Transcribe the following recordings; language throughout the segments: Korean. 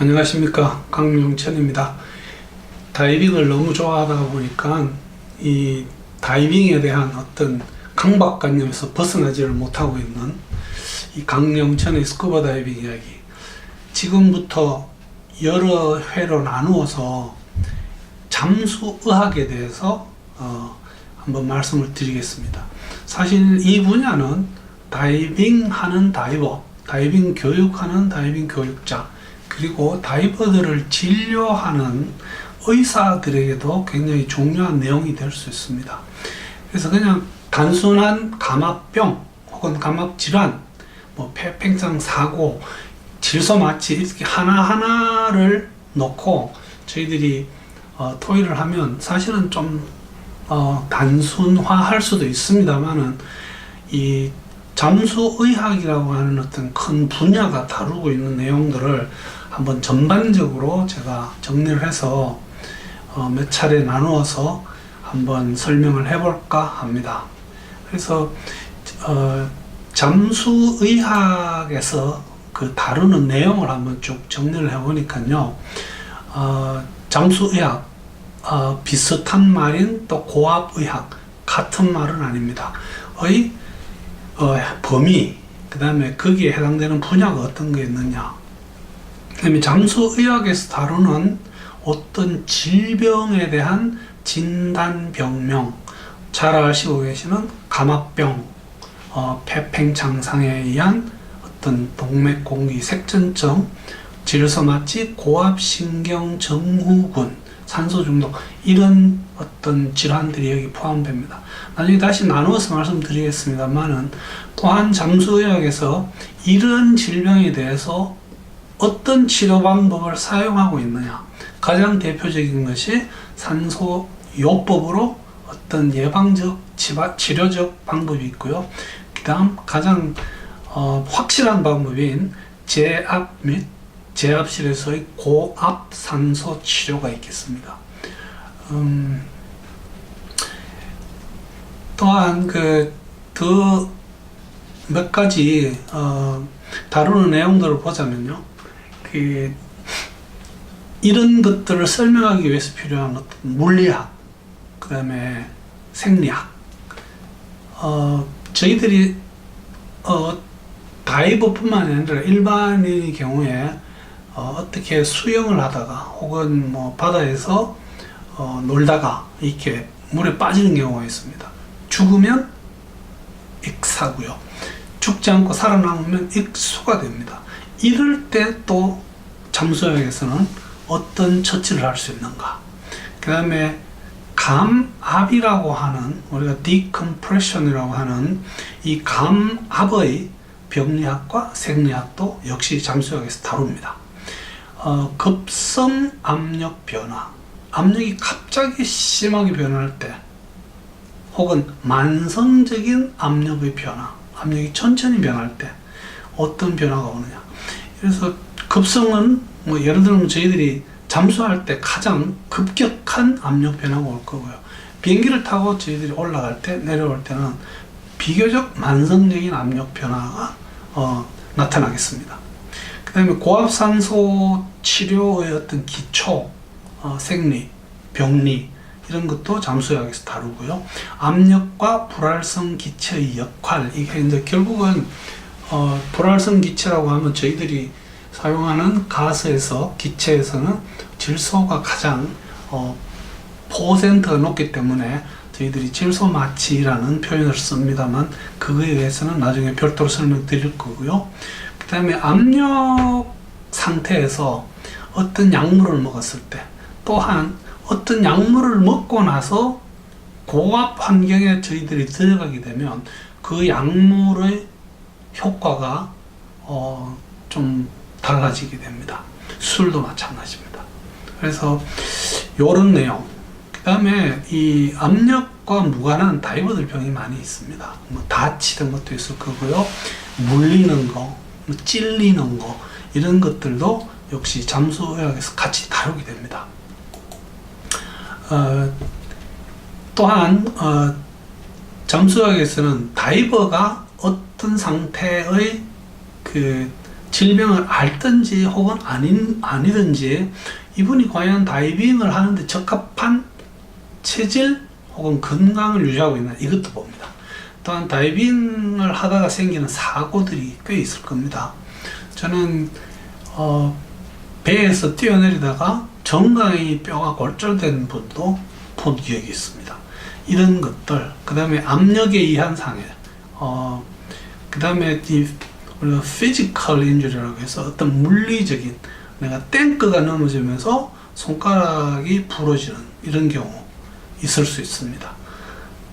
안녕하십니까, 강용천입니다. 다이빙을 너무 좋아하다 보니까 이 다이빙에 대한 어떤 강박관념에서 벗어나지를 못하고 있는 이 강용천의 스쿠버 다이빙 이야기, 지금부터 여러 회로 나누어서 잠수의학에 대해서 한번 말씀을 드리겠습니다. 사실 이 분야는 다이빙하는 다이버, 다이빙 교육하는 다이빙 교육자, 그리고 다이버들을 진료하는 의사들에게도 굉장히 중요한 내용이 될 수 있습니다. 그래서 그냥 단순한 감압병 혹은 감압질환, 폐팽창 사고, 질소 마취 이렇게 하나하나를 놓고 저희들이 토의를 하면 사실은 좀 단순화할 수도 있습니다만은, 이 잠수의학이라고 하는 어떤 큰 분야가 다루고 있는 내용들을 한번 전반적으로 제가 정리를 해서 몇 차례 나누어서 한번 설명을 해볼까 합니다. 그래서 잠수의학에서 그 다루는 내용을 한번 쭉 정리를 해보니까요, 잠수의학, 비슷한 말인 또 고압의학, 같은 말은 아닙니다. 범위, 그 다음에 거기에 해당되는 분야가 어떤 게 있느냐, 그 다음에 잠수의학에서 다루는 어떤 질병에 대한 진단병명, 잘 아시고 계시는 감압병, 폐팽창상에 의한 어떤 동맥공기 색전증, 질소마취, 고압신경증후군, 산소중독, 이런 어떤 질환들이 여기 포함됩니다. 나중에 다시 나누어서 말씀드리겠습니다만은, 또한 잠수의학에서 이런 질병에 대해서 어떤 치료 방법을 사용하고 있느냐, 가장 대표적인 것이 산소요법으로 어떤 예방적, 치료적 방법이 있고요. 그 다음 가장 확실한 방법인 제압 및 제압실에서의 고압 산소 치료가 있겠습니다. 또한 더 몇 가지 다루는 내용들을 보자면요, 이런 것들을 설명하기 위해서 필요한 어떤 물리학, 그 다음에 생리학, 저희들이 다이버뿐만 아니라 일반인의 경우에 어떻게 수영을 하다가 혹은 바다에서 놀다가 이렇게 물에 빠지는 경우가 있습니다. 죽으면 익사고요, 죽지 않고 살아남으면 익수가 됩니다. 이럴 때 또 잠수의학에서는 어떤 처치를 할 수 있는가, 그 다음에 감압이라고 하는, 우리가 decompression이라고 하는 이 감압의 병리학과 생리학도 역시 잠수의학에서 다룹니다. 급성 압력 변화, 압력이 갑자기 심하게 변할 때, 혹은 만성적인 압력의 변화, 압력이 천천히 변할 때 어떤 변화가 오느냐. 그래서 급성은 예를 들면 저희들이 잠수할 때 가장 급격한 압력 변화가 올 거고요, 비행기를 타고 저희들이 올라갈 때, 내려올 때는 비교적 만성적인 압력 변화가 나타나겠습니다. 그 다음에 고압산소 치료의 어떤 기초, 생리, 병리, 이런 것도 잠수의학에서 다루고요. 압력과 불활성 기체의 역할, 이게 이제 결국은 불활성 기체라고 하면 저희들이 사용하는 가스에서, 기체에서는 질소가 가장 퍼센트가 높기 때문에 저희들이 질소 마취라는 표현을 씁니다만, 그거에 대해서는 나중에 별도로 설명드릴 거고요. 그 다음에 압력 상태에서 어떤 약물을 먹었을 때, 또한 어떤 약물을 먹고 나서 고압 환경에 저희들이 들어가게 되면 그 약물의 효과가 좀 달라지게 됩니다. 술도 마찬가지입니다. 그래서 이런 내용, 그 다음에 이 압력과 무관한 다이버들 병이 많이 있습니다. 다치는 것도 있을 거고요, 물리는 거, 찔리는 거, 이런 것들도 역시 잠수의학에서 같이 다루게 됩니다. 또한 잠수의학에서는 다이버가 어떤 상태의 질병을 앓든지 혹은 아니든지 이분이 과연 다이빙을 하는데 적합한 체질 혹은 건강을 유지하고 있나, 이것도 봅니다. 또한 다이빙을 하다가 생기는 사고들이 꽤 있을 겁니다. 저는 배에서 뛰어내리다가 정강이 뼈가 골절된 분도 본 기억이 있습니다. 이런 것들, 그 다음에 압력에 의한 상해, 그 다음에 우리가 피지컬 인주리라고 해서 어떤 물리적인, 내가 탱크가 넘어지면서 손가락이 부러지는 이런 경우 있을 수 있습니다.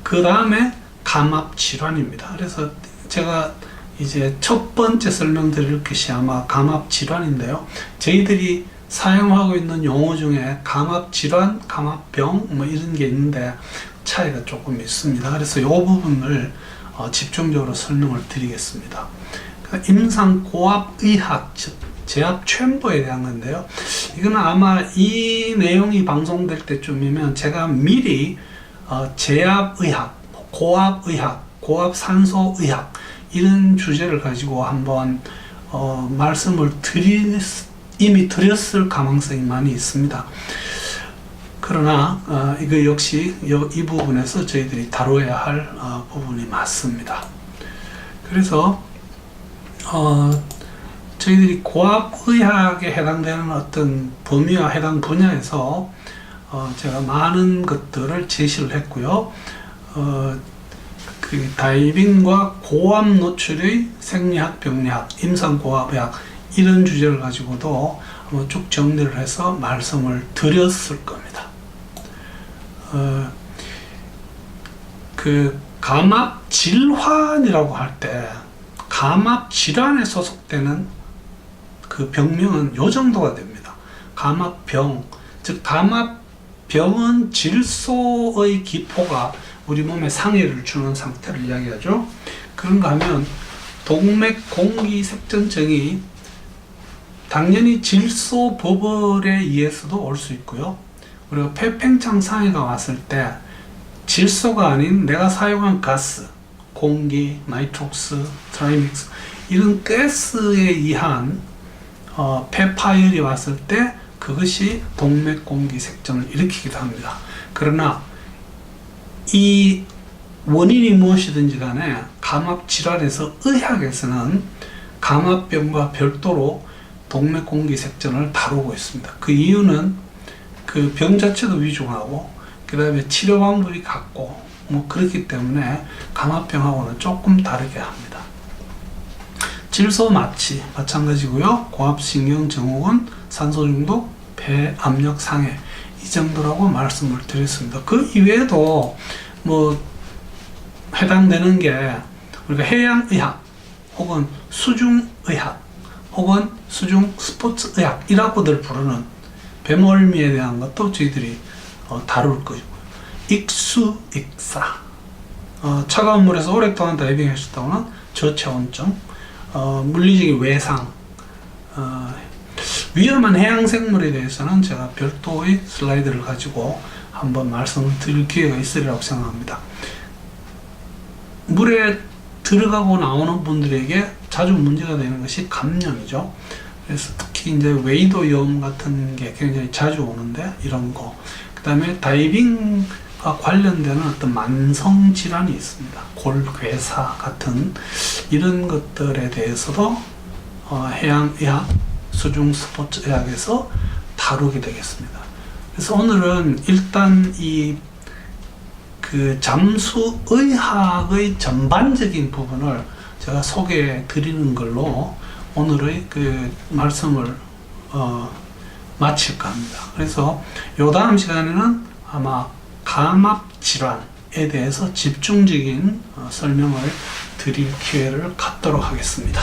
그 다음에 감압 질환입니다. 그래서 제가 이제 첫 번째 설명드릴 것이 아마 감압 질환인데요. 저희들이 사용하고 있는 용어 중에 감압 질환, 감압병 뭐 이런 게 있는데 차이가 조금 있습니다. 그래서 이 부분을 집중적으로 설명을 드리겠습니다. 임상고압의학, 즉 제압 체인버에 대한 건데요. 이거는 아마 이 내용이 방송될 때쯤이면 제가 미리 제압의학, 고압의학, 고압산소의학 이런 주제를 가지고 한번 말씀을 이미 드렸을 가능성이 많이 있습니다. 그러나 이거 역시 이 부분에서 저희들이 다뤄야 할 부분이 맞습니다. 그래서 저희들이 고압의학에 해당되는 어떤 범위와 해당 분야에서 제가 많은 것들을 제시를 했고요. 그 다이빙과 고압 노출의 생리학, 병리학, 임상고압의학 이런 주제를 가지고도 한번 쭉 정리를 해서 말씀을 드렸을 겁니다. 그 감압 질환이라고 할 때 감압 질환에 소속되는 그 병명은 요 정도가 됩니다. 감압병, 즉 감압병은 질소의 기포가 우리 몸에 상해를 주는 상태를 이야기하죠. 그런가 하면 동맥공기색전증이 당연히 질소 버블에 의해서도 올 수 있고요. 우리가 폐팽창 상해가 왔을 때 질소가 아닌 내가 사용한 가스, 공기, 나이트록스, 트라이믹스 이런 가스에 의한 폐파열이 왔을 때 그것이 동맥공기색전을 일으키기도 합니다. 그러나 이 원인이 무엇이든지 간에 감압질환에서 의학에서는 감압병과 별도로 동맥공기색전을 다루고 있습니다. 그 이유는 그 병 자체도 위중하고 그 다음에 치료 방법이 같고 뭐 그렇기 때문에 감압병하고는 조금 다르게 합니다. 질소 마취 마찬가지고요. 고압신경 증후군, 산소중독, 폐압력 상해 이 정도라고 말씀을 드렸습니다. 그 이외에도 뭐 해당되는 게 우리가 해양의학 혹은 수중의학 혹은 수중 스포츠의학이라고들 부르는 배멀미에 대한 것도 저희들이 다룰 거고요. 익수, 익사, 차가운 물에서 오랫동안 다이빙 했었다고는 저체온증, 물리적인 외상, 위험한 해양생물에 대해서는 제가 별도의 슬라이드를 가지고 한번 말씀을 드릴 기회가 있으리라고 생각합니다. 물에 들어가고 나오는 분들에게 자주 문제가 되는 것이 감염이죠. 그래서 특히 이제 웨이도염 같은 게 굉장히 자주 오는데 이런 거, 그 다음에 다이빙과 관련되는 어떤 만성 질환이 있습니다. 골괴사 같은 이런 것들에 대해서도 해양의학, 수중 스포츠의학에서 다루게 되겠습니다. 그래서 오늘은 일단 그 잠수의학의 전반적인 부분을 제가 소개해 드리는 걸로 오늘의 그 말씀을 마칠까 합니다. 그래서 요 다음 시간에는 아마 감압 질환에 대해서 집중적인 설명을 드릴 기회를 갖도록 하겠습니다.